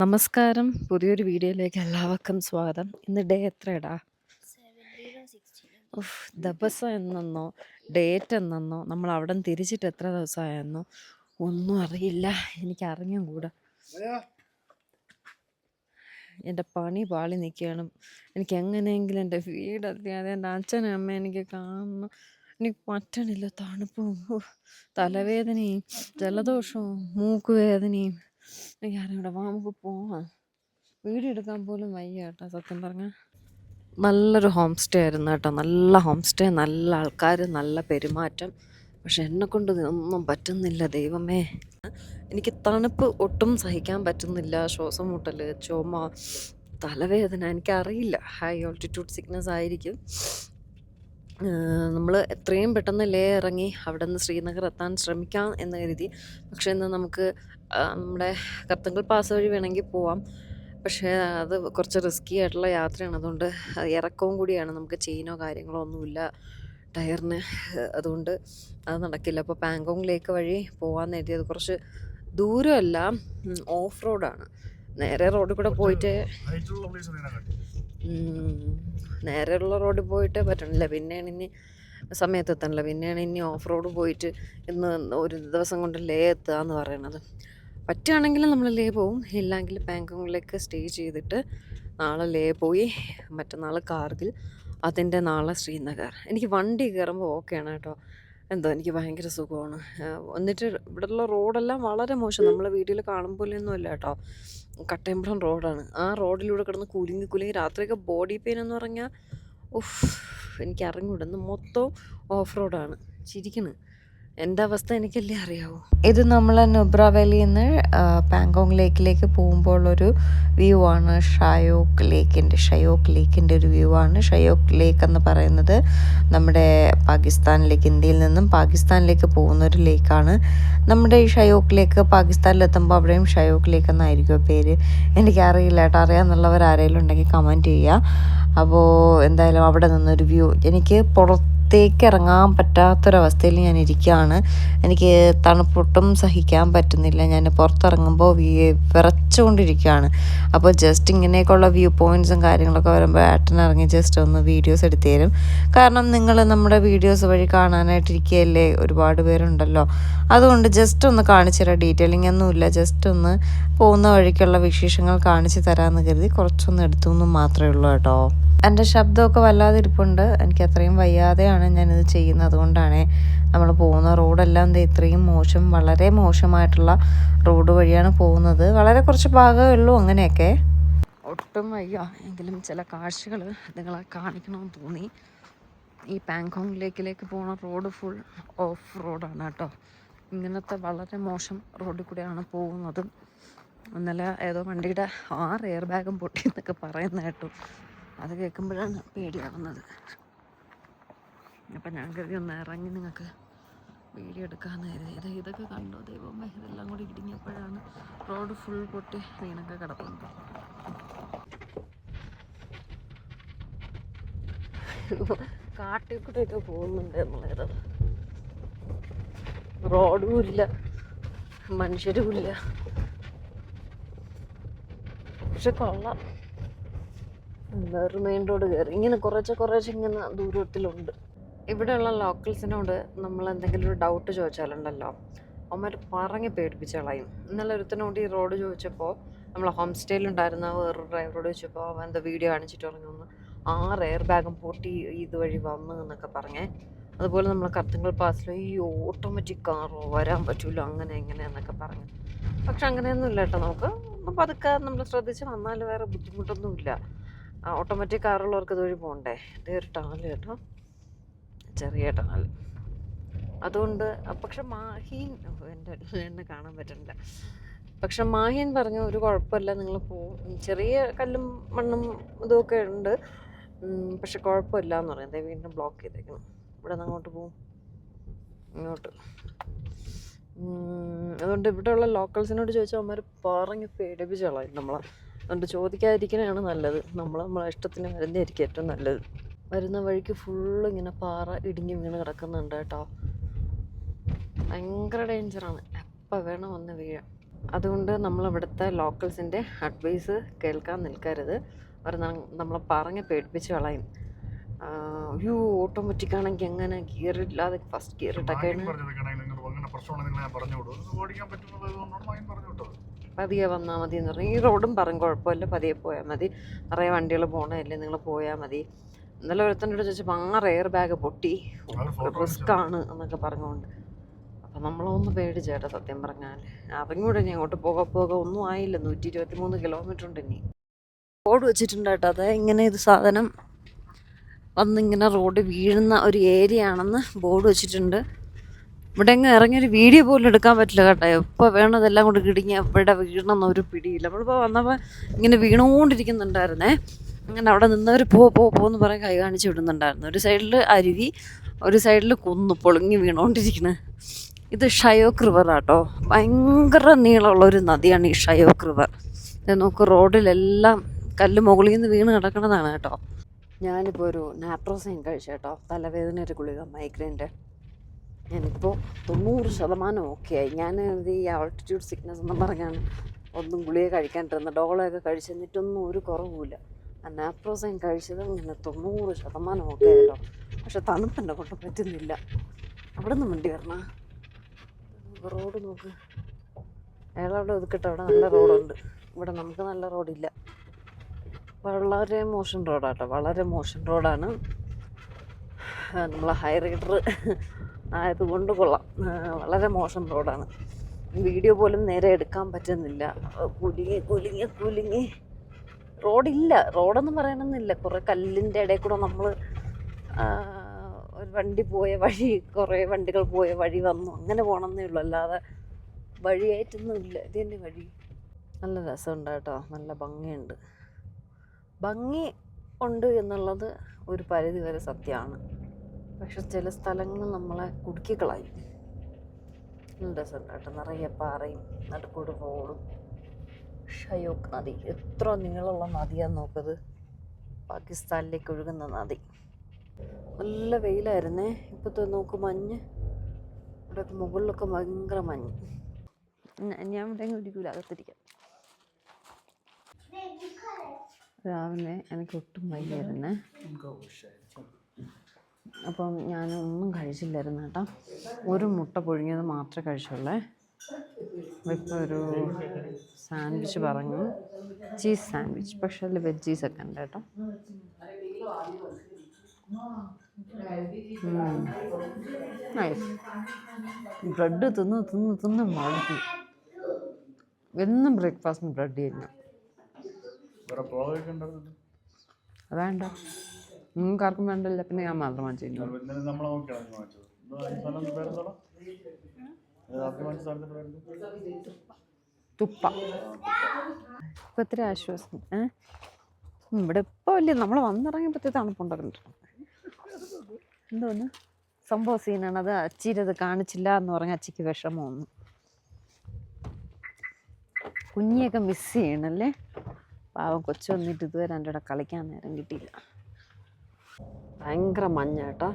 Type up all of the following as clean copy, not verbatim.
നമസ്കാരം. പുതിയൊരു വീഡിയോയിലേക്ക് എല്ലാവർക്കും സ്വാഗതം. ഇന്ന് ഡേ എത്രയെടാ? 17 16 ഉഫ്! ദിവസം എന്നെന്നോ ഡേറ്റ് എന്നെന്നോ നമ്മൾ അവിടം തിരിച്ചിട്ട് എത്ര ദിവസമായെന്നോ ഒന്നും അറിയില്ല. എനിക്ക് അറിഞ്ഞും കൂടാ. എൻ്റെ പണി പാളി നിൽക്കുകയാണ്. എനിക്ക് എങ്ങനെയെങ്കിലും എൻ്റെ വീടെത്തിയാൽ എൻ്റെ അച്ഛനും അമ്മയും എനിക്ക് കാണണം. എനിക്ക് പറ്റണില്ല. തണുപ്പും തലവേദനയും ജലദോഷവും മൂക്കുവേദനയും എനിക്കറിഞ്ഞൂടാ. വാ നമുക്ക് പോവാം. വീഡിയോ എടുക്കാൻ പോലും വയ്യ കേട്ടോ സത്യം പറഞ്ഞാൽ. നല്ലൊരു ഹോം സ്റ്റേ ആയിരുന്നു കേട്ടോ. നല്ല ഹോം സ്റ്റേ, നല്ല ആൾക്കാർ, നല്ല പെരുമാറ്റം. പക്ഷെ എന്നെക്കൊണ്ട് ഒന്നും പറ്റുന്നില്ല ദൈവമേ. എനിക്ക് തണുപ്പ് ഒട്ടും സഹിക്കാൻ പറ്റുന്നില്ല. ശ്വാസം മുട്ടൽ, ചുമ, തലവേദന. എനിക്കറിയില്ല, ഹൈ ഓൾട്ടിറ്റ്യൂഡ് സിക്നസ് ആയിരിക്കും. നമ്മൾ എത്രയും പെട്ടെന്ന് ലേ ഇറങ്ങി അവിടെ നിന്ന് ശ്രീനഗർ എത്താൻ ശ്രമിക്കാം എന്ന് കരുതി. പക്ഷേ ഇന്ന് നമുക്ക് നമ്മുടെ കർത്തങ്കൽ പാസ് വഴി വേണമെങ്കിൽ പോവാം. പക്ഷേ അത് കുറച്ച് റിസ്കി ആയിട്ടുള്ള യാത്രയാണ്. അതുകൊണ്ട് ഇറക്കവും കൂടിയാണ്. നമുക്ക് ചെയിനോ കാര്യങ്ങളോ ഒന്നുമില്ല ടയറിന്. അതുകൊണ്ട് അത് നടക്കില്ല. അപ്പോൾ പാങ്കോങ് ലേക്ക് വഴി പോകാമെന്ന് കരുതിയത്. കുറച്ച് ദൂരമല്ല, ഓഫ് റോഡാണ്. നേരെ റോഡിൽ കൂടെ പോയിട്ട് നേരെയുള്ള റോഡിൽ പോയിട്ട് പറ്റണില്ല. പിന്നെയാണ് ഇനി സമയത്ത് എത്തണില്ല. പിന്നെയാണ് ഇനി ഓഫ് റോഡ് പോയിട്ട് ഇന്ന് ഒരു ദിവസം കൊണ്ട് ലേ എത്തുക എന്ന് പറയണത്. പറ്റുകയാണെങ്കിൽ നമ്മൾ ലേ പോവും. ഇല്ലെങ്കിൽ പാങ്കോങ്ങിലേക്ക് സ്റ്റേ ചെയ്തിട്ട് നാളെ ലേ പോയി മറ്റന്നാൾ കാർഗിൽ, അതിൻ്റെ നാളെ ശ്രീനഗർ. എനിക്ക് വണ്ടി കയറുമ്പോൾ ഓക്കെയാണ് കേട്ടോ. എന്തോ എനിക്ക് ഭയങ്കര സുഖമാണ്. എന്നിട്ട് ഇവിടെയുള്ള റോഡെല്ലാം വളരെ മോശം. നമ്മൾ വീഡിയോയിൽ കാണും പോലെയൊന്നും അല്ല കേട്ടോ. കട്ടയമ്പുറം റോഡാണ്. ആ റോഡിലൂടെ കിടന്ന് കുലുങ്ങി രാത്രിയൊക്കെ ബോഡി പെയിൻ എന്ന് പറഞ്ഞാൽ ഉഫ്, എനിക്ക് അറിഞ്ഞൂടാ. ഇന്ന് മൊത്തം ഓഫ് റോഡാണ്. ചിരിക്കണ്. എൻ്റെ അവസ്ഥ എനിക്കല്ലേ അറിയാവൂ. ഇത് നമ്മൾ നുബ്ര വാലിയിൽ നിന്ന് പാങ്കോങ് ലേക്കിലേക്ക് പോകുമ്പോഴൊരു വ്യൂ ആണ്. ഷയോക്ക് ലേക്കിൻ്റെ ഒരു വ്യൂ ആണ്. ഷയോക്ക് ലേക്ക് എന്ന് പറയുന്നത് നമ്മുടെ പാകിസ്ഥാനിലേക്ക്, ഇന്ത്യയിൽ നിന്നും പാകിസ്ഥാനിലേക്ക് പോകുന്ന ഒരു ലേക്കാണ്. നമ്മുടെ ഈ ഷയോക്ക് ലേക്ക് പാകിസ്ഥാനിലെത്തുമ്പോൾ അവിടെയും ഷയോക്ക് ലേക്ക് എന്നായിരിക്കും പേര്. എനിക്കറിയില്ല കേട്ടോ. അറിയാമെന്നുള്ളവർ ആരെങ്കിലും ഉണ്ടെങ്കിൽ കമൻറ്റ് ചെയ്യുക. അപ്പോൾ എന്തായാലും അവിടെ നിന്നൊരു വ്യൂ. എനിക്ക് പുറത്തേക്ക് ഇറങ്ങാൻ പറ്റാത്തൊരവസ്ഥയിൽ ഞാൻ ഇരിക്കുകയാണ്. എനിക്ക് തണുപ്പൊട്ടും സഹിക്കാൻ പറ്റുന്നില്ല. ഞാൻ പുറത്തിറങ്ങുമ്പോൾ വിറച്ചുകൊണ്ടിരിക്കുകയാണ്. അപ്പോൾ ജസ്റ്റ് ഇങ്ങനെയൊക്കെയുള്ള വ്യൂ പോയിൻറ്റ്സും കാര്യങ്ങളൊക്കെ വരുമ്പോൾ ഏട്ടനിറങ്ങി ജസ്റ്റ് ഒന്ന് വീഡിയോസ് എടുത്തു തരും. കാരണം നിങ്ങൾ നമ്മുടെ വീഡിയോസ് വഴി കാണാനായിട്ടിരിക്കുകയല്ലേ, ഒരുപാട് പേരുണ്ടല്ലോ. അതുകൊണ്ട് ജസ്റ്റ് ഒന്ന് കാണിച്ചു തരാം. ഡീറ്റെയിലിംഗ് ഒന്നുമില്ല, ജസ്റ്റ് ഒന്ന് പോകുന്ന വഴിക്കുള്ള വിശേഷങ്ങൾ കാണിച്ചു തരാമെന്ന് കരുതി കുറച്ചൊന്ന് എടുത്തു എന്നും മാത്രമേ ഉള്ളൂ കേട്ടോ. എൻ്റെ ശബ്ദമൊക്കെ വല്ലാതെ ഇരിപ്പുണ്ട്. എനിക്ക് അത്രയും വയ്യാതെയാണ് ഞാനിത് ചെയ്യുന്നത്. അതുകൊണ്ടാണ് നമ്മൾ പോകുന്ന റോഡെല്ലാം ഇത്രയും മോശം, വളരെ മോശമായിട്ടുള്ള റോഡ് വഴിയാണ് പോകുന്നത്. വളരെ കുറച്ച് ഭാഗമേ ഉള്ളൂ അങ്ങനെയൊക്കെ. ഒട്ടും വയ്യ എങ്കിലും ചില കാഴ്ചകൾ നിങ്ങളെ കാണിക്കണമെന്ന് തോന്നി. ഈ പാങ്കോങ് ലേക്കിലേക്ക് പോകുന്ന റോഡ് ഫുൾ ഓഫ് റോഡാണ് കേട്ടോ. ഇങ്ങനത്തെ വളരെ മോശം റോഡിൽ കൂടെയാണ് പോകുന്നത്. ഇന്നലെ ഏതോ വണ്ടിയുടെ 6 എയർ ബാഗും പൊട്ടി എന്നൊക്കെ പറയുന്ന കേട്ടു. അത് കേൾക്കുമ്പോഴാണ് പേടിയാവുന്നത്. അപ്പം ഞാൻ കരുതി ഒന്ന് ഇറങ്ങി നിങ്ങൾക്ക് വീഡിയോ എടുക്കാമെന്ന് കരുതി. ഇതൊക്കെ കണ്ടോ ദൈവമേ, ഇതെല്ലാം കൂടി ഇടിഞ്ഞപ്പോഴാണ് റോഡ് ഫുൾ പൊട്ടി വീണൊക്കെ കിടക്കുന്നത്. കാട്ടിൽ കൂടെയൊക്കെ പോകുന്നുണ്ട് എന്നുള്ളത്. റോഡും ഇല്ല, മനുഷ്യരും ഇല്ല. പക്ഷെ കൊള്ളാം. വേറെ മെയിൻ റോഡ് കയറി ഇങ്ങനെ കുറച്ച് ഇങ്ങനെ ദൂരത്തിലുണ്ട്. ഇവിടെയുള്ള ലോക്കൽസിനോട് നമ്മൾ എന്തെങ്കിലും ഒരു ഡൗട്ട് ചോദിച്ചാലുണ്ടല്ലോ, അവന്മാർ പറഞ്ഞ് പേടിപ്പിച്ച് കളയും. ഇന്നലെ ഒരുത്തനോട് ഈ റോഡ് ചോദിച്ചപ്പോൾ, നമ്മൾ ഹോം സ്റ്റേയിലുണ്ടായിരുന്ന വേറൊരു ഡ്രൈവറോട് ചോദിച്ചപ്പോൾ അവൻ എന്താ വീഡിയോ കാണിച്ചിട്ട് പറഞ്ഞു 6 എയർ ബാഗും പൊട്ടി ഇതുവഴി വന്നു എന്നൊക്കെ പറഞ്ഞേ. അതുപോലെ നമ്മൾ കർത്തങ്കൽ പാസിൽ ഈ ഓട്ടോമാറ്റിക് കാറോ വരാൻ പറ്റൂല അങ്ങനെ എങ്ങനെ എന്നൊക്കെ പറഞ്ഞു. പക്ഷെ അങ്ങനെയൊന്നും ഇല്ല കേട്ടോ. നമുക്ക് പതുക്കെ നമ്മൾ ശ്രദ്ധിച്ച് വന്നാൽ വേറെ ബുദ്ധിമുട്ടൊന്നുമില്ല. ഓട്ടോമാറ്റിക് കാറുള്ളവർക്ക് ഇതുവഴി പോകണ്ടേ. ഇതേ ഒരു ടണൽ കേട്ടോ, ചെറിയ ടണൽ. അതുകൊണ്ട് പക്ഷെ മാഹീൻ എന്നെ കാണാൻ പറ്റുന്നില്ല. പക്ഷെ മാഹീൻ പറഞ്ഞു ഒരു കുഴപ്പമില്ല, നിങ്ങൾ പോവും, ചെറിയ കല്ലും മണ്ണും ഇതുമൊക്കെ ഉണ്ട്, പക്ഷെ കുഴപ്പമില്ല എന്ന് പറയുന്നത്. വീണ്ടും ബ്ലോക്ക് ചെയ്തേക്കണം. ഇവിടെ നിന്ന് അങ്ങോട്ട് പോവും, ഇങ്ങോട്ട്. അതുകൊണ്ട് ഇവിടെയുള്ള ലോക്കൽസിനോട് ചോദിച്ചാൽ അവന്മാർ പറഞ്ഞ് പേടിപ്പിച്ച് കളയും നമ്മളെ. അതുകൊണ്ട് ചോദിക്കാതിരിക്കണതാണ് നല്ലത്. നമ്മളെ ഇഷ്ടത്തിന് വരുന്നതായിരിക്കും ഏറ്റവും നല്ലത്. വരുന്ന വഴിക്ക് ഫുള്ള് ഇങ്ങനെ പാറ ഇടിഞ്ഞ് വീണ് കിടക്കുന്നുണ്ട് കേട്ടോ. ഭയങ്കര ഡേഞ്ചറാണ്, എപ്പോൾ വേണം വന്ന് വീഴാം. അതുകൊണ്ട് നമ്മളിവിടുത്തെ ലോക്കൽസിൻ്റെ അഡ്വൈസ് കേൾക്കാൻ നിൽക്കരുത്. അവർ നമ്മളെ പറഞ്ഞ് പേടിപ്പിച്ച് കളയും. അയ്യോ ഓട്ടോമാറ്റിക് ആണെങ്കിൽ എങ്ങനെ ഗിയർ ഇല്ലാതെ ഫസ്റ്റ് ഗിയർ ഇട്ടൊക്കെയാണ് പതിയെ വന്നാൽ മതി എന്ന് പറയും. ഈ റോഡും പറയും കുഴപ്പമില്ല, പതിയെ പോയാൽ മതി, നിറയെ വണ്ടികൾ പോകണമല്ലേ, നിങ്ങൾ പോയാൽ മതി. ഇന്നലെ ഒരുത്തനോട് ചോദിച്ചപ്പോൾ 6 എയർ ബാഗ് പൊട്ടി, റിസ്ക് ആണ് എന്നൊക്കെ പറഞ്ഞുകൊണ്ട്. അപ്പം നമ്മളൊന്ന് പേടിച്ചേട്ടാ സത്യം പറഞ്ഞാൽ. അറിഞ്ഞൂടെ ഇനി അങ്ങോട്ട് പോകെ ഒന്നും ആയില്ല. 123 കിലോമീറ്റർ ഉണ്ട് ഇനി. ബോർഡ് വെച്ചിട്ടുണ്ട് കേട്ടോ, അത് ഇങ്ങനെ ഇത് സാധനം വന്നിങ്ങനെ റോഡ് വീഴുന്ന ഒരു ഏരിയ ആണെന്ന് ബോർഡ് വെച്ചിട്ടുണ്ട്. ഇവിടെ എങ്ങ് ഇറങ്ങിയൊരു വീഡിയോ പോലും എടുക്കാൻ പറ്റില്ല കേട്ടോ. എപ്പോൾ വേണതെല്ലാം കൊണ്ട് കിടിങ്ങി ഇവിടെ വീഴണമെന്നൊരു പിടിയില്ല. നമ്മളിപ്പോൾ വന്നപ്പോൾ ഇങ്ങനെ വീണുകൊണ്ടിരിക്കുന്നുണ്ടായിരുന്നേ. അങ്ങനെ അവിടെ നിന്നവർ പോന്ന് പറയാൻ കൈ കാണിച്ച് വിടുന്നുണ്ടായിരുന്നു. ഒരു സൈഡിൽ അരുവി, ഒരു സൈഡിൽ കുന്ന് പൊളിങ്ങി വീണുകൊണ്ടിരിക്കുന്നത്. ഇത് ഷയോക്ക് റിവറാട്ടോ. ഭയങ്കര നീളമുള്ളൊരു നദിയാണ് ഈ ഷയോക്ക് റിവർ. നോക്ക്, റോഡിലെല്ലാം കല്ല് മുകളിൽ നിന്ന് വീണ് കിടക്കുന്നതാണ് കേട്ടോ. ഞാനിപ്പോൾ ഒരു നാപ്രോസൈൻ കഴിച്ചു കേട്ടോ, തലവേദന ഒരു ഗുളിക, മൈഗ്രെയിൻ്റെ. ഞാനിപ്പോൾ 90% ഓക്കെ ആയി. ഞാൻ ഈ ആൾട്ടിറ്റ്യൂഡ് സിക്നസ് എന്ന് പറഞ്ഞാണ് ഒന്നും ഗുളിക കഴിക്കാണ്ടിരുന്നത്. ഡോളൊക്കെ കഴിച്ചെന്നിട്ടൊന്നും ഒരു കുറവുമില്ല. ആ നാപ്രോസൈൻ കഴിച്ചത് ഇങ്ങനെ 90% ഓക്കെ ആയിട്ടോ. പക്ഷെ തണുപ്പെന്നെ കൊണ്ട് പറ്റുന്നില്ല. അവിടെ നിന്ന് വണ്ടി വരണ റോഡ് നോക്ക്. അയാളവിടെ ഒതുക്കിട്ട് അവിടെ നല്ല റോഡുണ്ട്. ഇവിടെ നമുക്ക് നല്ല റോഡില്ല. വളരെ മോശം റോഡാട്ടോ, വളരെ മോശം റോഡാണ്. നമ്മൾ ഹൈ റൈഡർ ആയതുകൊണ്ട് കൊള്ളാം. വളരെ മോശം റോഡാണ്. വീഡിയോ പോലും നേരെ എടുക്കാൻ പറ്റുന്നില്ല. കുലുങ്ങി റോഡില്ല. റോഡൊന്നും പറയണമെന്നില്ല. കുറേ കല്ലിൻ്റെ ഇടയിൽ കൂടെ നമ്മൾ ഒരു വണ്ടി പോയ വഴി, കുറേ വണ്ടികൾ പോയ വഴി വന്നു, അങ്ങനെ പോകണമെന്നേ ഉള്ളൂ. അല്ലാതെ വഴിയായിട്ടൊന്നും ഇല്ല. ഇത് തന്നെ വഴി. നല്ല രസമുണ്ട് കേട്ടോ, നല്ല ഭംഗിയുണ്ട്. ഭംഗി ഉണ്ട് എന്നുള്ളത് ഒരു പരിധി വരെ സത്യമാണ്. പക്ഷെ ചില സ്ഥലങ്ങൾ നമ്മളെ കുടുക്കിക്കളയും. നല്ല രസമുണ്ട് കേട്ടോ, നിറയെ പാറയും നടുക്കൂട് റോഡും. ഷയോക്ക് നദി എത്ര നീളമുള്ള നദിയാന്ന് നോക്കത്. പാകിസ്ഥാനിലേക്ക് ഒഴുകുന്ന നദി. നല്ല വെയിലായിരുന്നേ. ഇപ്പോഴത്തെ നോക്ക് മഞ്ഞ്. ഇവിടെയൊക്കെ മുകളിലൊക്കെ ഭയങ്കര മഞ്ഞ്. ഞാൻ ഇവിടെ ഇരിക്കൂല, അകത്തിരിക്കാം. രാവിലെ എനിക്ക് ഒട്ടും വയ്യായിരുന്നേ. അപ്പം ഞാനൊന്നും കഴിച്ചില്ലായിരുന്നു കേട്ടോ. ഒരു മുട്ട പുഴുങ്ങിയത് മാത്രമേ കഴിച്ചുള്ളേ. ഇപ്പോൾ ഒരു സാൻഡ്വിച്ച് പറഞ്ഞു, ചീസ് സാൻഡ്വിച്ച്. പക്ഷേ അതിൽ വെജീസൊക്കെ ഉണ്ട് കേട്ടോ. നൈസ്. ബ്രെഡ് തിന്ന് മടുത്തു. എന്നും ബ്രേക്ക്ഫാസ്റ്റിന് ബ്രെഡ് ചെയ്യുന്നു. വേണ്ട, നിങ്ങൾക്ക് ആർക്കും വേണ്ടല്ല, പിന്നെ ഞാൻ മാത്രമാണ് ചെയ്യുന്നത്. തുപ്പ. ഇപ്പം ഇത്ര ആശ്വാസം. ഇവിടെ ഇപ്പോൾ വലിയ നമ്മൾ വന്നിറങ്ങിയപ്പോഴത്തെ തണുപ്പുണ്ടാകുന്നുണ്ട്. എന്തോന്ന് സംഭവം സീനാണ് അത്. അച്ചിരത് കാണിച്ചില്ല എന്ന് പറഞ്ഞാൽ അച്ചിക്ക് വിഷമമൊന്നും. കുഞ്ഞിയൊക്കെ മിസ് ചെയ്യണല്ലേ. പാവം കൊച്ചു വന്നിട്ട് ഇതുവരെ എൻ്റെ കൂടെ കളിക്കാൻ നേരം കിട്ടിയില്ല. ഭയങ്കര മഞ്ഞ കേട്ടോ.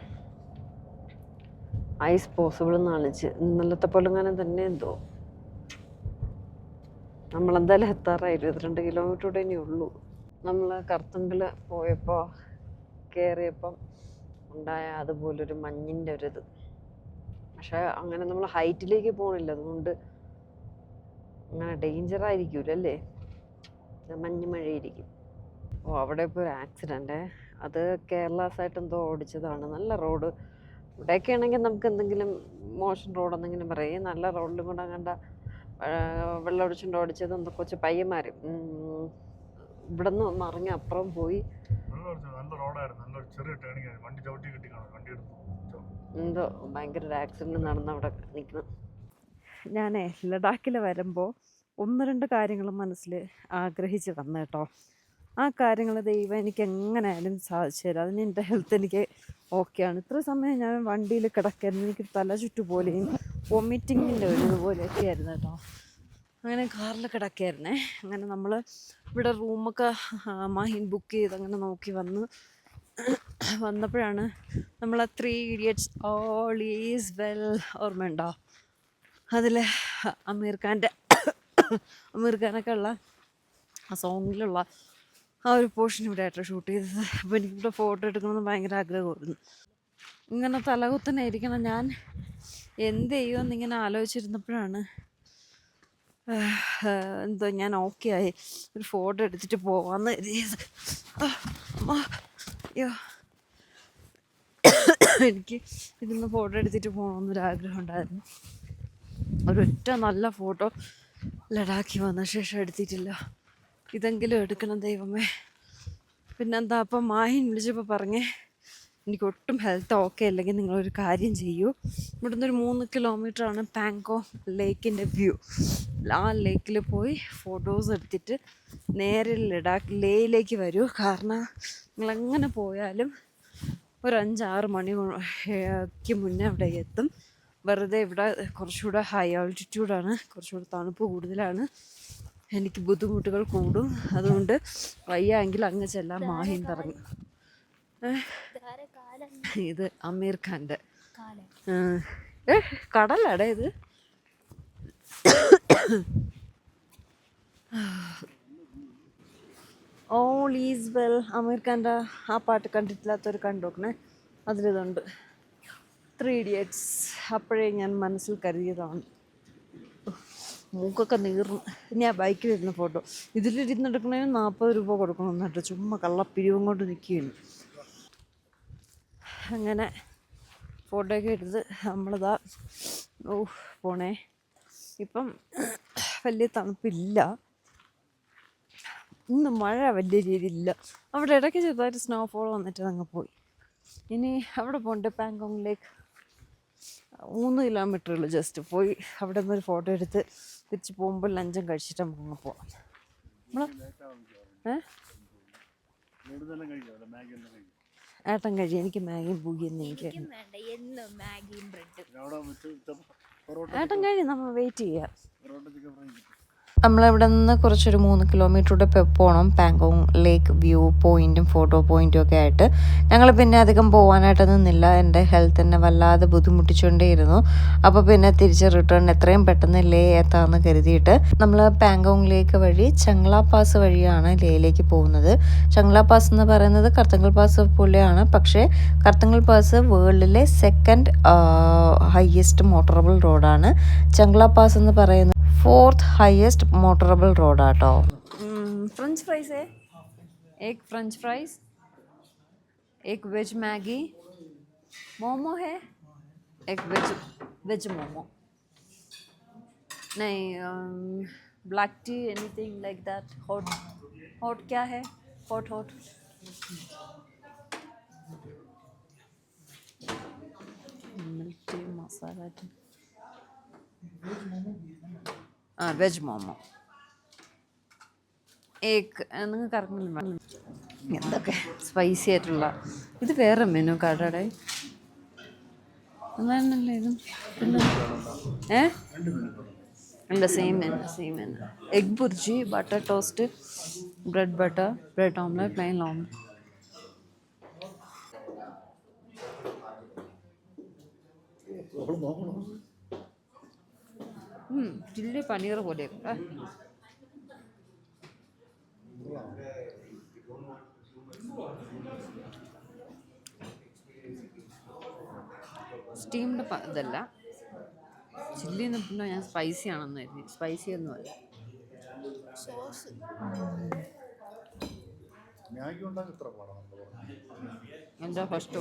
ഐസ് പോസിബിൾ എന്ന് കാണിച്ച്. ഇന്നലത്തെ പൊലുങ്ങാനം തന്നെ എന്തോ. നമ്മളെന്തായാലും എത്താറായി. 22 കിലോമീറ്റർ കൂടെ ഇനി ഉള്ളൂ. നമ്മൾ കർത്തുങ്കിൽ പോയപ്പോൾ കയറിയപ്പം ഉണ്ടായ അതുപോലൊരു മഞ്ഞിൻ്റെ ഒരിത്. പക്ഷെ അങ്ങനെ നമ്മൾ ഹൈറ്റിലേക്ക് പോകണില്ല, അതുകൊണ്ട് അങ്ങനെ ഡേഞ്ചറായിരിക്കൂലല്ലേ, മഞ്ഞ് മഴയിരിക്കും. അവിടെ ഇപ്പോൾ ഒരു ആക്സിഡൻറ്റേ. അത് കേരളാസായിട്ട് എന്തോ ഓടിച്ചതാണ്. നല്ല റോഡ്. ഇവിടെയൊക്കെ ആണെങ്കിൽ നമുക്ക് എന്തെങ്കിലും മോശം റോഡെന്നെങ്കിലും പറയും. നല്ല റോഡിലും കൂടെ കണ്ട വെള്ളം ഒടിച്ചുകൊണ്ട് ഓടിച്ചത് എന്തോ കൊച്ചു പയ്യന്മാർ. ഇവിടെ നിന്ന് മറിഞ്ഞ് അപ്പുറം പോയി. എന്തോ ഭയങ്കര ഒരു ആക്സിഡൻറ്റ് നടന്ന് അവിടെ നിൽക്കണം. ഞാനേ ലഡാക്കിൽ വരുമ്പോൾ 1-2 കാര്യങ്ങൾ മനസ്സിൽ ആഗ്രഹിച്ച് വന്നു കേട്ടോ. ആ കാര്യങ്ങൾ ദൈവം എനിക്ക് എങ്ങനെയായാലും സാധിച്ചു തരാം. അതിന് എൻ്റെ ഹെൽത്ത് എനിക്ക് ഓക്കെയാണ്. ഇത്ര സമയം ഞാൻ വണ്ടിയിൽ കിടക്കായിരുന്നു. എനിക്ക് തല ചുറ്റുപോലെയും വൊമിറ്റിങ്ങിൻ്റെ ഒരു ഇതുപോലെയൊക്കെ ആയിരുന്നു കേട്ടോ. അങ്ങനെ കാറിൽ കിടക്കായിരുന്നേ. അങ്ങനെ നമ്മൾ ഇവിടെ റൂമൊക്കെ മാഹിൻ ബുക്ക് ചെയ്ത് അങ്ങനെ നോക്കി വന്നപ്പോഴാണ് നമ്മൾ 3 ഇഡിയറ്റ്സ് ഓൾ ഈസ് വെൽ ഓർമ്മയുണ്ടോ? അതിൽ അമീർ ഖാൻ്റെ അമീർ ഖാനൊക്കെ ഉള്ള ആ സോങ്ങിലുള്ള ആ ഒരു പോർഷൻ ഇവിടെ ആയിട്ട് ഷൂട്ട് ചെയ്തത്. അപ്പോൾ എനിക്കിവിടെ ഫോട്ടോ എടുക്കണമെന്ന് ഭയങ്കര ആഗ്രഹമായിരുന്നു. ഇങ്ങനെ തലകുത്തനെ ഇരിക്കണം ഞാൻ എന്ത് ചെയ്യുമെന്നിങ്ങനെ ആലോചിച്ചിരുന്നപ്പോഴാണ് എന്തോ ഞാൻ ഓക്കെ ആയി ഒരു ഫോട്ടോ എടുത്തിട്ട് പോവാന്ന് കരുതിയത്. അയ്യോ, എനിക്ക് ഇരുന്ന് ഫോട്ടോ എടുത്തിട്ട് പോകണമെന്നൊരാഗ്രഹം ഉണ്ടായിരുന്നു. ഒരൊറ്റ നല്ല ഫോട്ടോ ലഡാക്കിൽ വന്ന ശേഷം എടുത്തിട്ടില്ല. ഇതെങ്കിലും എടുക്കണം ദൈവമേ. പിന്നെന്താ, അപ്പം മാഹിൻ വിളിച്ചപ്പോൾ പറഞ്ഞേ എനിക്ക് ഒട്ടും ഹെൽത്ത് ഓക്കെ അല്ലെങ്കിൽ നിങ്ങളൊരു കാര്യം ചെയ്യൂ, ഇവിടുന്ന് ഒരു 3 കിലോമീറ്ററാണ് പാങ്കോങ് ലേക്കിൻ്റെ വ്യൂ. ആ ലേക്കിൽ പോയി ഫോട്ടോസ് എടുത്തിട്ട് നേരെ ലേയിലേക്ക് വരൂ. കാരണം നിങ്ങളെങ്ങനെ പോയാലും ഒരു 5-6 മണിക്ക് മുന്നേ അവിടെ എത്തും. വെറുതെ ഇവിടെ കുറച്ചുകൂടെ ഹൈ ആൾട്ടിറ്റ്യൂഡാണ്, കുറച്ചുകൂടെ തണുപ്പ് കൂടുതലാണ്, എനിക്ക് ബുദ്ധിമുട്ടുകൾ കൂടും. അതുകൊണ്ട് വയ്യാങ്കിൽ അങ്ങ് ചെല്ലാം മാഹിൻ പറഞ്ഞു. ഇത് അമീർ ഖാൻ്റെ കടലാടേ ഇത്. All is well. അമീർ ഖാൻ്റെ ആ പാട്ട് കണ്ടിട്ടില്ലാത്തവർ കണ്ടോക്കണേ, അതിലിതുണ്ട് 3 Idiots. അപ്പോഴേ ഞാൻ മനസ്സിൽ കരുതിയതാണ്. മൂക്കൊക്കെ നീറും. ഇനി ആ ബൈക്കിൽ ഇരുന്ന ഫോട്ടോ ഇതിലിരുന്നെടുക്കണതിന് 40 രൂപ കൊടുക്കണം കേട്ടോ. ചുമ്മാ കള്ളപ്പിരിവും കൊണ്ട് നിൽക്കുകയാണ്. അങ്ങനെ ഫോട്ടോയൊക്കെ എടുത്ത് നമ്മളിതാ പോണേ. ഇപ്പം വലിയ തണുപ്പില്ല, ഇന്ന് മഴ വലിയ രീതിയിലില്ല. അവിടെ ഇടയ്ക്ക് ചെറുതായിട്ട് സ്നോഫോൾ വന്നിട്ട് അങ്ങ് പോയി. ഇനി അവിടെ പോകണ്ടേ പാങ്കോങ് ലേക്ക്. 3 കിലോമീറ്ററുള്ളൂ. ജസ്റ്റ് പോയി അവിടെ നിന്നൊരു ഫോട്ടോ എടുത്ത് തിരിച്ച് പോകുമ്പോൾ ലഞ്ചും കഴിച്ചിട്ട് നമുക്കങ്ങ് പോകാം. ഏട്ടൻ കഴിയും, എനിക്ക് മാഗിയും പൂകിയൊന്നും എനിക്ക് ഏട്ടൻ കഴിയും. നമ്മൾ വെയിറ്റ് ചെയ്യാം. നമ്മളിവിടെ നിന്ന് കുറച്ചൊരു 3 കിലോമീറ്ററൂടെ പോകണം പാങ്കോങ് ലേക്ക് വ്യൂ പോയിൻറ്റും ഫോട്ടോ പോയിൻറ്റും ഒക്കെ ആയിട്ട്. ഞങ്ങൾ പിന്നെ അധികം പോകാനായിട്ട് നിന്നില്ല, എൻ്റെ ഹെൽത്ത് എന്നെ വല്ലാതെ ബുദ്ധിമുട്ടിച്ചുകൊണ്ടേയിരുന്നു. അപ്പോൾ പിന്നെ തിരിച്ച് റിട്ടേൺ എത്രയും പെട്ടെന്ന് ലേ എത്താമെന്ന് കരുതിയിട്ട് നമ്മൾ പാങ്കോങ് ലേക്ക് വഴി ചങ്ല പാസ് വഴിയാണ് ലേയിലേക്ക് പോകുന്നത്. ചങ്ല പാസ് എന്ന് പറയുന്നത് കർത്തങ്കൽ പാസ് പോലെയാണ്, പക്ഷേ കർത്തങ്കൽ പാസ് വേൾഡിലെ 2nd ഹയസ്റ്റ് മോട്ടറബിൾ റോഡാണ്. ചങ്ല പാസ് എന്ന് പറയുന്നത് 4th highest motorable road auto. French fries है, एक फ्रेंच फ्राइज, एक वेज मैगी, मोमो है, एक वेज मोमो नहीं, black T anything like that. Hot क्या है? हॉट मिल्क टी मसाला टी. വെജ് മോമോ ഏക്ക്. നിങ്ങൾക്ക് അറിഞ്ഞില്ല എന്തൊക്കെ സ്പൈസി ആയിട്ടുള്ള. ഇത് വേറെ മെനു കാർഡാടെ അതാണല്ലേ ഇത്. പിന്നെ അല്ല, same menu. Egg bhurji, butter toast, bread omelette, plain omelette. Chilli paneer പോലെ. സ്റ്റീംഡ് ഇതല്ല ചില്ലി എന്ന് പറഞ്ഞാൽ ഞാൻ സ്പൈസി ആണെന്ന് കരുതി. സ്പൈസി ഒന്നുമല്ല. എന്താ ഫസ്റ്റ്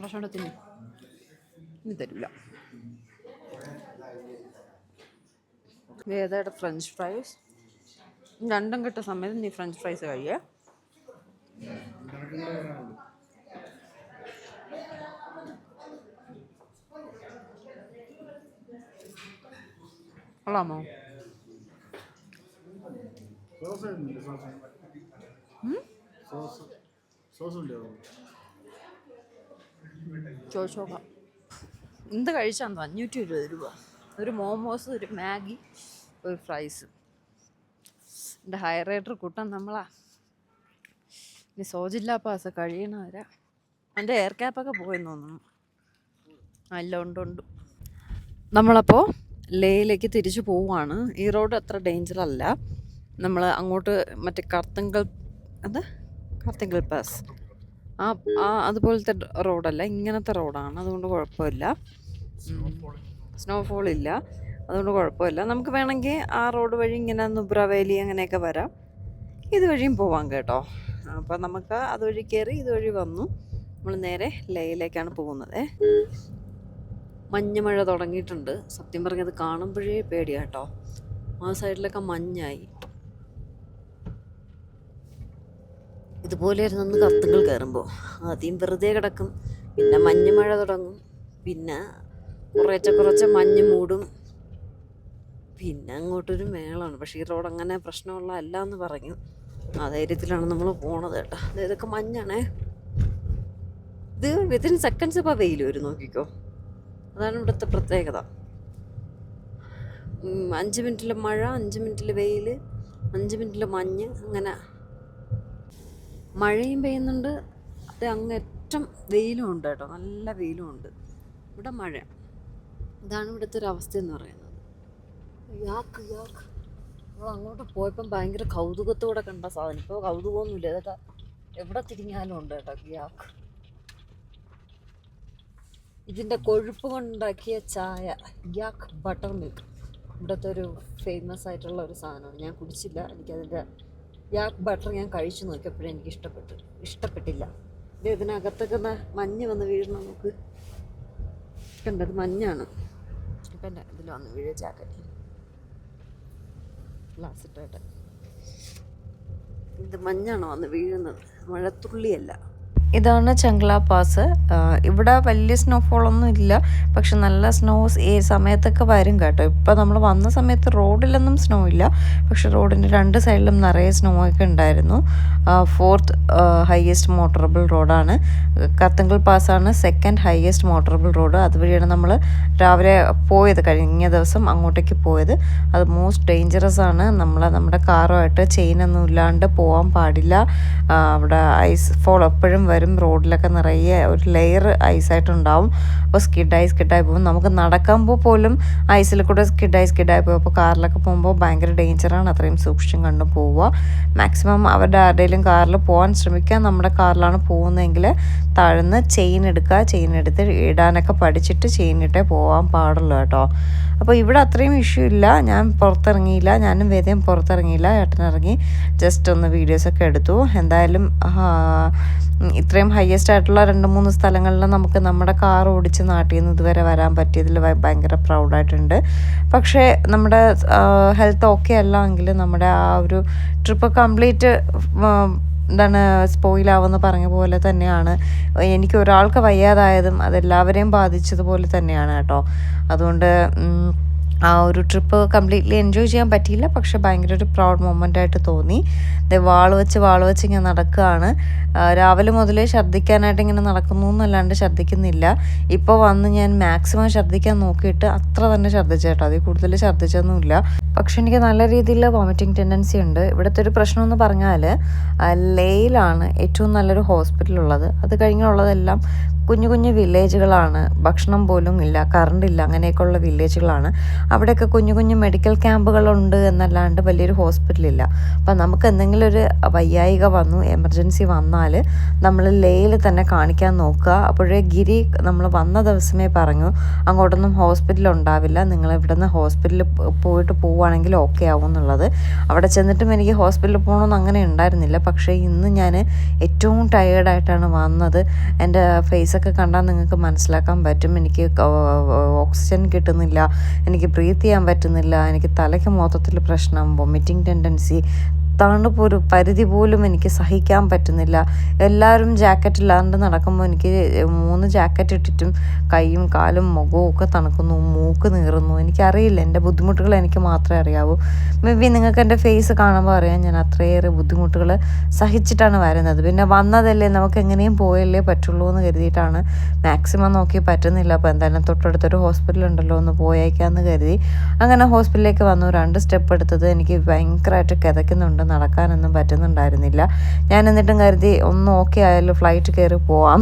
ഭക്ഷണത്തിന് ഇനി തരില്ല. ഏതായിട്ട് ഫ്രഞ്ച് ഫ്രൈസ് രണ്ടും കിട്ട സമയത്ത് നീ ഫ്രഞ്ച് ഫ്രൈസ് കഴിയേ. കൊള്ളാമോ? ചോദിച്ചോക്കാം. എന്ത് കഴിച്ചാൽ 520 രൂപ. ഒരു മോമോസ്, ഒരു മാഗി, ഒരു ഫ്രൈസ്. എൻ്റെ ഹൈറേറ്റർ കൂട്ടാൻ നമ്മളാ. ഇനി സോജില്ല പാസ് കഴിയണവരാ. എൻ്റെ എയർ ക്യാപ്പൊക്കെ പോയെന്ന് തോന്നുന്നു. അല്ല, ഉണ്ട്. നമ്മളപ്പോൾ ലേയിലേക്ക് തിരിച്ചു പോവുകയാണ്. ഈ റോഡ് അത്ര ഡേഞ്ചർ അല്ല. നമ്മൾ അങ്ങോട്ട് മറ്റേ കാർത്തിങ്കൽ പാസ് അതുപോലത്തെ റോഡല്ല, ഇങ്ങനത്തെ റോഡാണ്. അതുകൊണ്ട് കുഴപ്പമില്ല. സ്നോഫോൾ ഇല്ല, അതുകൊണ്ട് കുഴപ്പമില്ല. നമുക്ക് വേണമെങ്കിൽ ആ റോഡ് വഴി ഇങ്ങനെ നുബ്ര വാലി അങ്ങനെയൊക്കെ വരാം. ഇതുവഴിയും പോവാം കേട്ടോ. അപ്പോൾ നമുക്ക് അതുവഴി കയറി ഇതുവഴി വന്നു. നമ്മൾ നേരെ ലേയിലേക്കാണ് പോകുന്നത്. മഞ്ഞ് മഴ തുടങ്ങിയിട്ടുണ്ട്. സത്യം പറഞ്ഞത് കാണുമ്പോഴേ പേടിയാട്ടോ. ആ സൈഡിലൊക്കെ മഞ്ഞായി. ഇതുപോലെയായിരുന്നു അന്ന് കത്തുകൾ കയറുമ്പോൾ. ആദ്യം വെറുതെ കിടക്കും, പിന്നെ മഞ്ഞ് മഴ തുടങ്ങും, പിന്നെ കുറച്ച് മഞ്ഞ് മൂടും, പിന്നെ അങ്ങോട്ടൊരു മേളമാണ്. പക്ഷേ ഈ റോഡ് അങ്ങനെ പ്രശ്നമുള്ള അല്ല എന്ന് പറഞ്ഞു. ആ ധൈര്യത്തിലാണ് നമ്മൾ പോണത് കേട്ടോ. ഇതൊക്കെ മഞ്ഞാണേ. ഇത് വിത്തിൻ സെക്കൻഡ്സ് ഇപ്പോൾ വെയിൽ വരും, നോക്കിക്കോ. അതാണ് ഇവിടുത്തെ പ്രത്യേകത. 5 മിനിറ്റിൽ മഴ, 5 മിനിറ്റിൽ വെയിൽ, 5 മിനിറ്റിൽ മഞ്ഞ്, അങ്ങനെ മഴയും പെയ്യുന്നുണ്ട്. അത് അങ്ങേറ്റം വെയിലും ഉണ്ട് കേട്ടോ, നല്ല വെയിലും ഉണ്ട്. ഇവിടെ മഴ. ഇതാണ് ഇവിടുത്തെ ഒരു അവസ്ഥ എന്ന് പറയുന്നത്. നമ്മൾ അങ്ങോട്ട് പോയപ്പം ഭയങ്കര കൗതുകത്തോടെ കണ്ട സാധനം. ഇപ്പോൾ കൗതുകമൊന്നുമില്ല, ഇതൊക്കെ എവിടെ തിരിഞ്ഞാലും ഉണ്ട് കേട്ടോ. യാക്ക് ഇതിൻ്റെ കൊഴുപ്പ് കൊണ്ടുണ്ടാക്കിയ ചായ, യാക്ക് ബട്ടർ മിൽക്ക്, ഇവിടുത്തെ ഒരു ഫേമസ് ആയിട്ടുള്ള ഒരു സാധനമാണ്. ഞാൻ കുടിച്ചില്ല. എനിക്കതിൻ്റെ യാക്ക് ബട്ടർ ഞാൻ കഴിച്ചു നോക്കിയപ്പോഴേ എനിക്ക് ഇഷ്ടപ്പെട്ടില്ല. ഇതിനകത്തൊക്കെ മഞ്ഞ് വന്ന് വീഴണം. നമുക്ക് കണ്ടത് മഞ്ഞാണ്. ഇപ്പം എൻ്റെ ഇതിൽ വന്ന് വീഴ ജാക്കറ്റ് ഗ്ലാസ് ഇട്ടിട്ട്. ഇത് മഞ്ഞാണ് വന്ന് വീഴുന്നത്, മഴത്തുള്ളിയല്ല. ഇതാണ് ചങ്ക്ല പാസ്. ഇവിടെ വലിയ സ്നോഫോളൊന്നും ഇല്ല, പക്ഷെ നല്ല സ്നോസ് ഈ സമയത്തൊക്കെ വരും കേട്ടോ. ഇപ്പോൾ നമ്മൾ വന്ന സമയത്ത് റോഡിലൊന്നും സ്നോ ഇല്ല, പക്ഷെ റോഡിൻ്റെ 2 സൈഡിലും നിറയെ സ്നോ ഒക്കെ ഉണ്ടായിരുന്നു. 4th ഹയസ്റ്റ് മോട്ടറബിൾ റോഡാണ്. കത്തങ്കൽ പാസ്സാണ് 2nd ഹയസ്റ്റ് മോട്ടറബിൾ റോഡ്. അതുവഴിയാണ് നമ്മൾ രാവിലെ പോയത്, കഴിഞ്ഞ ദിവസം അങ്ങോട്ടേക്ക് പോയത്. അത് മോസ്റ്റ് ഡേഞ്ചറസ് ആണ്. നമ്മുടെ കാറുമായിട്ട് ചെയിനൊന്നും ഇല്ലാണ്ട് പോകാൻ പാടില്ല. അവിടെ ഐസ് ഫോൾ എപ്പോഴും വരും. റോഡിലൊക്കെ നിറയെ ഒരു ലെയർ ഐസായിട്ടുണ്ടാവും. അപ്പോൾ സ്കിഡായി പോകും. നമുക്ക് നടക്കുമ്പോൾ പോലും ഐസിൽ കൂടെ സ്കിഡായി പോകും. അപ്പോൾ കാറിലൊക്കെ പോകുമ്പോൾ ഭയങ്കര ഡേഞ്ചറാണ്. അത്രയും സൂക്ഷിച്ചും കണ്ടും പോവുക. മാക്സിമം അവരുടെ ആരുടെയും കാറിൽ പോകാൻ ശ്രമിക്കുക. നമ്മുടെ കാറിലാണ് പോകുന്നതെങ്കിൽ താഴ്ന്ന് ചെയിൻ എടുത്ത് ഇടാനൊക്കെ പഠിച്ചിട്ട് ചെയിൻ ഇട്ടേ പോകാൻ പാടുള്ളൂ കേട്ടോ. അപ്പോൾ ഇവിടെ അത്രയും ഇഷ്യൂ ഇല്ല. ഞാനും വേദയും പുറത്തിറങ്ങിയില്ല. ഏട്ടനിറങ്ങി ജസ്റ്റ് ഒന്ന് വീഡിയോസൊക്കെ എടുത്തു. എന്തായാലും ഇത്രയും ഹയസ്റ്റ് ആയിട്ടുള്ള 2-3 സ്ഥലങ്ങളിൽ നമുക്ക് നമ്മുടെ കാർ ഓടിച്ച് നാട്ടിൽ നിന്ന് ഇതുവരെ വരാൻ പറ്റിയതിൽ ഭയങ്കര പ്രൗഡായിട്ടുണ്ട്. പക്ഷേ നമ്മുടെ ഹെൽത്ത് ഓക്കെ അല്ല എങ്കിൽ നമ്മുടെ ആ ഒരു ട്രിപ്പ് കംപ്ലീറ്റ് സ്പോയിലാവുമെന്ന് പറഞ്ഞ പോലെ തന്നെയാണ്. എനിക്ക് ഒരാൾക്ക് വയ്യാതായതും അതെല്ലാവരെയും ബാധിച്ചതുപോലെ തന്നെയാണ് കേട്ടോ. അതുകൊണ്ട് ആ ഒരു ട്രിപ്പ് കംപ്ലീറ്റ്ലി എൻജോയ് ചെയ്യാൻ പറ്റിയില്ല. പക്ഷെ ഭയങ്കര ഒരു പ്രൗഡ് മൊമെൻ്റ് ആയിട്ട് തോന്നി. വാള് വെച്ച് ഇങ്ങനെ നടക്കുകയാണ്. രാവിലെ മുതലേ ഛർദ്ദിക്കാനായിട്ട് ഇങ്ങനെ നടക്കുന്നു എന്നല്ലാണ്ട് ഛർദ്ദിക്കുന്നില്ല. ഇപ്പോൾ വന്ന് ഞാൻ മാക്സിമം ഛർദ്ദിക്കാൻ നോക്കിയിട്ട് അത്ര തന്നെ ഛർദ്ദിച്ചു കേട്ടോ. അതിൽ കൂടുതൽ ഛർദ്ദിച്ചൊന്നുമില്ല. പക്ഷെ എനിക്ക് നല്ല രീതിയിൽ വോമിറ്റിംഗ് ടെൻഡൻസി ഉണ്ട്. ഇവിടുത്തെ ഒരു പ്രശ്നം എന്ന് പറഞ്ഞാൽ ലേയിലാണ് ഏറ്റവും നല്ലൊരു ഹോസ്പിറ്റൽ ഉള്ളത്. അത് കഴിഞ്ഞുള്ളതെല്ലാം കുഞ്ഞു വില്ലേജുകളാണ്. ഭക്ഷണം പോലും ഇല്ല, കറണ്ട് ഇല്ല, അങ്ങനെയൊക്കെയുള്ള വില്ലേജുകളാണ്. അവിടെയൊക്കെ കുഞ്ഞു മെഡിക്കൽ ക്യാമ്പുകളുണ്ട് എന്നല്ലാണ്ട് വലിയൊരു ഹോസ്പിറ്റലില്ല. അപ്പം നമുക്ക് എന്തെങ്കിലും ഒരു വയ്യായിക വന്നു, എമർജൻസി വന്നാൽ നമ്മൾ ലേയിൽ തന്നെ കാണിക്കാൻ നോക്കുക. അപ്പോഴേ ഗിരി നമ്മൾ വന്ന ദിവസമേ പറഞ്ഞു അങ്ങോട്ടൊന്നും ഹോസ്പിറ്റൽ ഉണ്ടാവില്ല, നിങ്ങൾ ഇവിടെ നിന്ന് ഹോസ്പിറ്റലിൽ പോയിട്ട് പോവുകയാണെങ്കിൽ ഓക്കെ ആവും എന്നുള്ളത്. അവിടെ ചെന്നിട്ടും എനിക്ക് ഹോസ്പിറ്റലിൽ പോകണമെന്ന് അങ്ങനെ ഉണ്ടായിരുന്നില്ല. പക്ഷേ ഇന്ന് ഞാൻ ഏറ്റവും ടയേർഡായിട്ടാണ് വന്നത്. എൻ്റെ ഫേസൊക്കെ കണ്ടാൽ നിങ്ങൾക്ക് മനസ്സിലാക്കാൻ പറ്റും. എനിക്ക് ഓക്സിജൻ കിട്ടുന്നില്ല, എനിക്ക് ബ്രീത്ത് ചെയ്യാൻ പറ്റുന്നില്ല, എനിക്ക് തലയ്ക്ക് മൊത്തത്തിൽ പ്രശ്നം, വൊമിറ്റിംഗ് ടെൻഡൻസി, തണുപ്പ് ഒരു പരിധി പോലും എനിക്ക് സഹിക്കാൻ പറ്റുന്നില്ല. എല്ലാവരും ജാക്കറ്റ് ഇല്ലാണ്ട് നടക്കുമ്പോൾ എനിക്ക് 3 ജാക്കറ്റ് ഇട്ടിട്ടും കൈയും കാലും മുഖവും ഒക്കെ തണുക്കുന്നു, മൂക്ക് നീറുന്നു. എനിക്കറിയില്ല, എൻ്റെ ബുദ്ധിമുട്ടുകൾ എനിക്ക് മാത്രമേ അറിയാവൂ. മേ ബി നിങ്ങൾക്ക് എൻ്റെ ഫേസ് കാണുമ്പോൾ അറിയാം ഞാൻ അത്രയേറെ ബുദ്ധിമുട്ടുകൾ സഹിച്ചിട്ടാണ് വരുന്നത്. പിന്നെ വന്നതല്ലേ, നമുക്ക് എങ്ങനെയും പോയല്ലേ പറ്റുള്ളൂ എന്ന് കരുതിയിട്ടാണ് മാക്സിമം നോക്കി. പറ്റുന്നില്ല. അപ്പോൾ എന്തായാലും തൊട്ടടുത്തൊരു ഹോസ്പിറ്റൽ ഉണ്ടല്ലോ, ഒന്ന് പോയേക്കാമെന്ന് കരുതി അങ്ങനെ ഹോസ്പിറ്റലിലേക്ക് വന്നു. 2 സ്റ്റെപ്പ് എടുത്തത് എനിക്ക് ഭയങ്കരമായിട്ട് കിതയ്ക്കുന്നുണ്ട്, നടക്കാനൊന്നും പറ്റുന്നുണ്ടായിരുന്നില്ല. ഞാൻ എന്നിട്ടും കരുതി ഒന്ന് ഓക്കെ ആയാലും ഫ്ലൈറ്റ് കയറി പോവാം,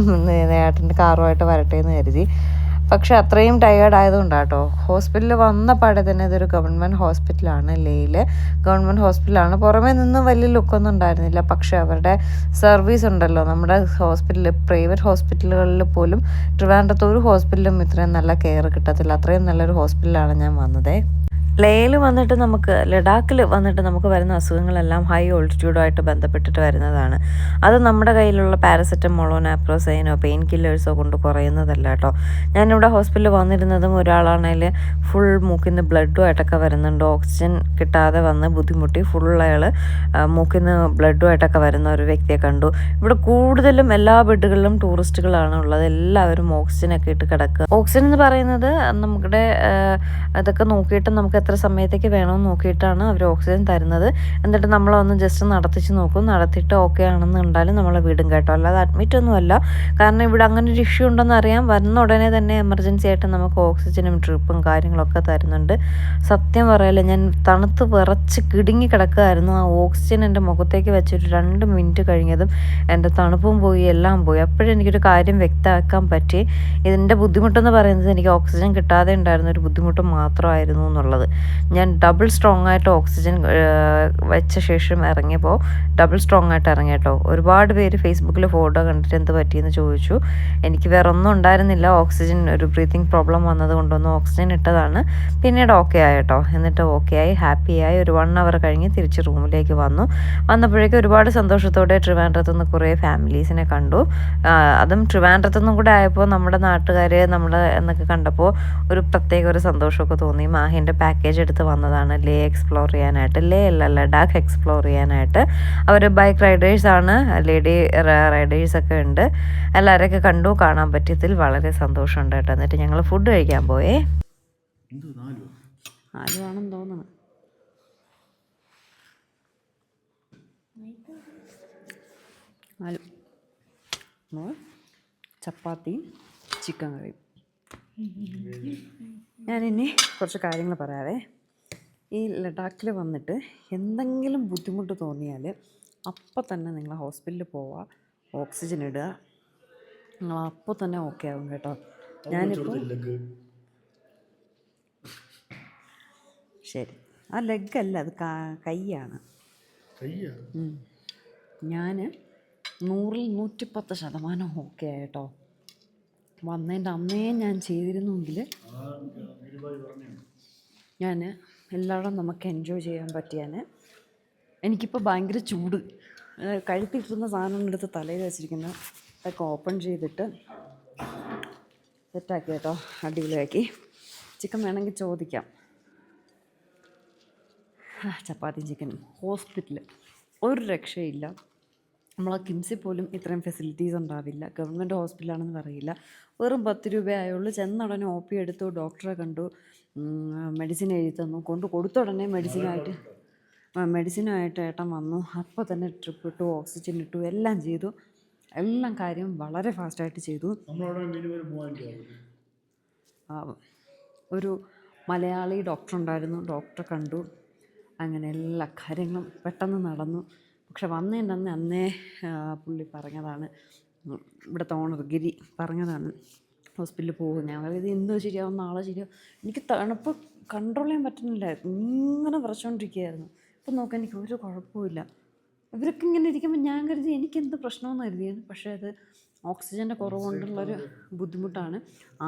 ഏട്ടൻ്റെ കാറുമായിട്ട് വരട്ടെ എന്ന് കരുതി. പക്ഷെ അത്രയും ടയേർഡ് ആയതുകൊണ്ടാണ് കേട്ടോ. ഹോസ്പിറ്റലിൽ വന്ന പാടെ തന്നെ ഇതൊരു ഗവൺമെൻറ് ഹോസ്പിറ്റലാണ്, ലേയിൽ ഗവൺമെൻറ് ഹോസ്പിറ്റലാണ്. പുറമേ നിന്ന് വലിയ ലുക്കൊന്നും ഉണ്ടായിരുന്നില്ല, പക്ഷെ അവരുടെ സർവീസ് ഉണ്ടല്ലോ, നമ്മുടെ ഹോസ്പിറ്റലിൽ പ്രൈവറ്റ് ഹോസ്പിറ്റലുകളിൽ പോലും ട്രിവാൻഡ്രത്ത് ഒരു ഹോസ്പിറ്റലും ഇത്രയും നല്ല കെയർ കിട്ടത്തില്ല. അത്രയും നല്ലൊരു ഹോസ്പിറ്റലാണ് ഞാൻ വന്നത്. ലേയിൽ വന്നിട്ട് ലഡാക്കിൽ വന്നിട്ട് നമുക്ക് വരുന്ന അസുഖങ്ങളെല്ലാം ഹൈ ഓൾട്ടിറ്റ്യൂഡുമായിട്ട് ബന്ധപ്പെട്ടിട്ട് വരുന്നതാണ്. അത് നമ്മുടെ കയ്യിലുള്ള പാരസെറ്റമോളോ നാപ്രോസൈനോ പെയിൻ കില്ലേഴ്സോ കൊണ്ട് കുറയുന്നതല്ല കേട്ടോ. ഞാനിവിടെ ഹോസ്പിറ്റലിൽ വന്നിരുന്നതും ഒരാളാണെങ്കിൽ ഫുൾ മൂക്കിൽ നിന്ന് ബ്ലഡുമായിട്ടൊക്കെ വരുന്നുണ്ട്. ഓക്സിജൻ കിട്ടാതെ വന്ന് ബുദ്ധിമുട്ടി ഫുൾ അയാൾ മൂക്കിൽ നിന്ന് ബ്ലഡുമായിട്ടൊക്കെ വരുന്ന ഒരു വ്യക്തിയെ കണ്ടു. ഇവിടെ കൂടുതലും എല്ലാ ബെഡുകളിലും ടൂറിസ്റ്റുകളാണ് ഉള്ളത്. എല്ലാവരും ഓക്സിജനൊക്കെ ഇട്ട് കിടക്കുക. ഓക്സിജൻ എന്ന് പറയുന്നത് നമ്മുടെ അതൊക്കെ നോക്കിയിട്ട് നമുക്ക് എത്ര സമയത്തേക്ക് വേണമെന്ന് നോക്കിയിട്ടാണ് അവർ ഓക്സിജൻ തരുന്നത്. എന്നിട്ട് നമ്മളൊന്ന് ജസ്റ്റ് നടത്തിച്ച് നോക്കും. നടത്തിയിട്ട് ഓക്കെ ആണെന്നുണ്ടാലും നമ്മളെ വിടും കേട്ടോ. അല്ലാതെ അഡ്മിറ്റ് ഒന്നും അല്ല. കാരണം ഇവിടെ അങ്ങനെ ഒരു ഇഷ്യൂ ഉണ്ടെന്ന് അറിയാം. വരുന്ന ഉടനെ തന്നെ എമർജൻസി ആയിട്ട് നമുക്ക് ഓക്സിജനും ട്രിപ്പും കാര്യങ്ങളൊക്കെ തരുന്നുണ്ട്. സത്യം പറയല്ലേ, ഞാൻ തണുത്ത് വിറച്ച് കിടുങ്ങി കിടക്കുമായിരുന്നു. ആ ഓക്സിജൻ എൻ്റെ മുഖത്തേക്ക് വെച്ചൊരു 2 മിനിറ്റ് കഴിഞ്ഞതും എൻ്റെ തണുപ്പും പോയി, എല്ലാം പോയി. അപ്പോഴും എനിക്കൊരു കാര്യം വ്യക്തമാക്കാൻ പറ്റി. ഇതിൻ്റെ ബുദ്ധിമുട്ടെന്ന് പറയുന്നത് എനിക്ക് ഓക്സിജൻ കിട്ടാതെ ഉണ്ടായിരുന്ന ഒരു ബുദ്ധിമുട്ട് മാത്രമായിരുന്നു എന്നുള്ളത്. ഞാൻ ഡബിൾ സ്ട്രോങ് ആയിട്ട് ഓക്സിജൻ വെച്ച ശേഷം ഇറങ്ങിയപ്പോൾ ഡബിൾ സ്ട്രോങ് ആയിട്ട് ഇറങ്ങി കേട്ടോ. ഒരുപാട് പേര് ഫേസ്ബുക്കിൽ ഫോട്ടോ കണ്ടിട്ട് എന്ത് പറ്റിയെന്ന് ചോദിച്ചു. എനിക്ക് വേറെ ഒന്നും ഉണ്ടായിരുന്നില്ല. ഓക്സിജൻ ഒരു ബ്രീത്തിങ് പ്രോബ്ലം വന്നത് കൊണ്ടൊന്ന് ഓക്സിജൻ ഇട്ടതാണ്. പിന്നീട് ഓക്കെ ആയി കേട്ടോ. എന്നിട്ട് ഓക്കെ ആയി, ഹാപ്പിയായി. ഒരു 1 അവർ കഴിഞ്ഞ് തിരിച്ച് റൂമിലേക്ക് വന്നപ്പോഴേക്കും ഒരുപാട് സന്തോഷത്തോടെ ട്രിവാൻഡ്രത്ത് നിന്ന് കുറേ ഫാമിലീസിനെ കണ്ടു. അതും ട്രിവാൻഡ്രത്തു നിന്നും കൂടെ ആയപ്പോൾ നമ്മുടെ നാട്ടുകാർ എന്നൊക്കെ കണ്ടപ്പോൾ ഒരു പ്രത്യേക ഒരു സന്തോഷമൊക്കെ തോന്നി. മാഹിൻ്റെ പാക്കേജ് എടുത്ത് വന്നതാണ് ലേ എക്സ്പ്ലോർ ചെയ്യാനായിട്ട്. ലേ അല്ല, ലഡാക്ക് എക്സ്പ്ലോർ ചെയ്യാനായിട്ട്. അവർ ബൈക്ക് റൈഡേഴ്സാണ്, ലേഡി റൈഡേഴ്സൊക്കെ ഉണ്ട്. എല്ലാവരെയൊക്കെ കണ്ടു. കാണാൻ പറ്റിയതിൽ വളരെ സന്തോഷമുണ്ട് കേട്ടോ. എന്നിട്ട് ഞങ്ങൾ ഫുഡ് കഴിക്കാൻ പോയേ. 4 ആണെന്ന് തോന്നുന്നു. ചപ്പാത്തിയും ചിക്കൻ കറിയും. ഞാനിനി കുറച്ച് കാര്യങ്ങൾ പറയാവേ. ഈ ലഡാക്കിൽ വന്നിട്ട് എന്തെങ്കിലും ബുദ്ധിമുട്ട് തോന്നിയാൽ അപ്പം തന്നെ നിങ്ങൾ ഹോസ്പിറ്റലിൽ പോവുക, ഓക്സിജൻ ഇടുക. നിങ്ങൾ അപ്പോൾ തന്നെ ഓക്കെ ആവും കേട്ടോ. ഞാനിപ്പോൾ ശരി, ആ ലെഗല്ല, അത് കൈയാണ്. ഞാൻ 100-ൽ 110% ഓക്കെ ആയിട്ടോ. വന്നതിൻ്റെ അന്നേ ഞാൻ ചെയ്തിരുന്നെങ്കിൽ ഞാൻ എല്ലായിടും നമുക്ക് എൻജോയ് ചെയ്യാൻ പറ്റിയാൽ. എനിക്കിപ്പോൾ ഭയങ്കര ചൂട്. കഴുത്തിട്ടുന്ന സാധനം എടുത്ത് തലയിൽ വെച്ചിരിക്കുന്നത് അതൊക്കെ ഓപ്പൺ ചെയ്തിട്ട് സെറ്റാക്കി കേട്ടോ, അടിപൊളിയാക്കി. ചിക്കൻ വേണമെങ്കിൽ ചോദിക്കാം. ചപ്പാത്തിയും ചിക്കനും. ഹോസ്പിറ്റൽ ഒരു രക്ഷയില്ല. നമ്മളെ കിംസിൽ പോലും ഇത്രയും ഫെസിലിറ്റീസ് ഉണ്ടാവില്ല. ഗവൺമെൻറ് ഹോസ്പിറ്റലാണെന്ന് പറയില്ല. വെറും 10 രൂപയായുള്ളൂ. ചെന്ന ഉടനെ OP എടുത്തു, ഡോക്ടറെ കണ്ടു, മെഡിസിൻ എഴുതി തന്നു. കൊടുത്ത ഉടനെ മെഡിസിനായിട്ട് ഏട്ടൻ വന്നു. അപ്പോൾ തന്നെ ട്രിപ്പ് ഇട്ടു, ഓക്സിജൻ ഇട്ടു, എല്ലാം ചെയ്തു. എല്ലാം കാര്യം വളരെ ഫാസ്റ്റായിട്ട് ചെയ്തു. ഒരു മലയാളി ഡോക്ടർ ഉണ്ടായിരുന്നു, ഡോക്ടറെ കണ്ടു. അങ്ങനെ എല്ലാ കാര്യങ്ങളും പെട്ടെന്ന് നടന്നു. പക്ഷെ വന്നതിൻ്റെ അന്നേ പുള്ളി പറഞ്ഞതാണ്, ഇവിടുത്തെ ഓണർ ഗിരി പറഞ്ഞതാണ് ഹോസ്പിറ്റലിൽ പോകും. ഞങ്ങൾ ഇത് എന്തോ ശരിയാവും, നാളെ ശരിയാവും. എനിക്ക് തണുപ്പ് കൺട്രോൾ ചെയ്യാൻ പറ്റുന്നില്ലായിരുന്നു. ഇങ്ങനെ വിറച്ചുകൊണ്ടിരിക്കുകയായിരുന്നു. ഇപ്പം നോക്കാൻ എനിക്ക് ഒരു കുഴപ്പമില്ല. ഇവരൊക്കെ ഇങ്ങനെ ഇരിക്കുമ്പോൾ ഞാൻ കരുതി എനിക്കെന്ത് പ്രശ്നമെന്ന് കരുതിയാണ്. പക്ഷേ അത് ഓക്സിജൻ്റെ കുറവ് കൊണ്ടുള്ളൊരു ബുദ്ധിമുട്ടാണ്.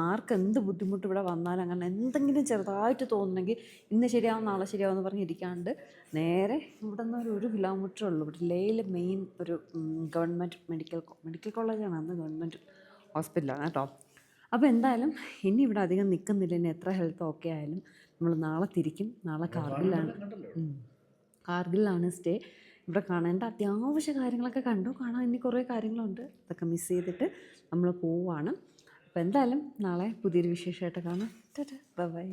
ആർക്കെന്ത് ബുദ്ധിമുട്ട് ഇവിടെ വന്നാലും അങ്ങനെ എന്തെങ്കിലും ചെറുതായിട്ട് തോന്നുന്നെങ്കിൽ ഇന്ന് ശരിയാവും നാളെ ശരിയാവും എന്ന് പറഞ്ഞിരിക്കാണ്ട് നേരെ ഇവിടെ നിന്ന് 1 കിലോമീറ്ററേ ഉള്ളൂ. ഇവിടെ ലേയിൽ മെയിൻ ഒരു ഗവൺമെൻറ് മെഡിക്കൽ കോളേജാണ്, അന്ന് ഗവൺമെൻറ് ഹോസ്പിറ്റലാണ് കേട്ടോ. അപ്പോൾ എന്തായാലും ഇനി ഇവിടെ അധികം നിൽക്കുന്നില്ല. ഇനി എത്ര ഹെൽത്ത് ഓക്കെ ആയാലും നമ്മൾ നാളെ തിരിക്കും. നാളെ കാർഗിലാണ് സ്റ്റേ. ഇവിടെ കാണേണ്ട അത്യാവശ്യ കാര്യങ്ങളൊക്കെ കണ്ടു. കാണാൻ ഇനി കുറേ കാര്യങ്ങളുണ്ട്. അതൊക്കെ മിസ് ചെയ്തിട്ട് നമ്മൾ പോവുകയാണ്. അപ്പോൾ എന്തായാലും നാളെ പുതിയൊരു വിശേഷമായിട്ട് കാണാം. ബൈ.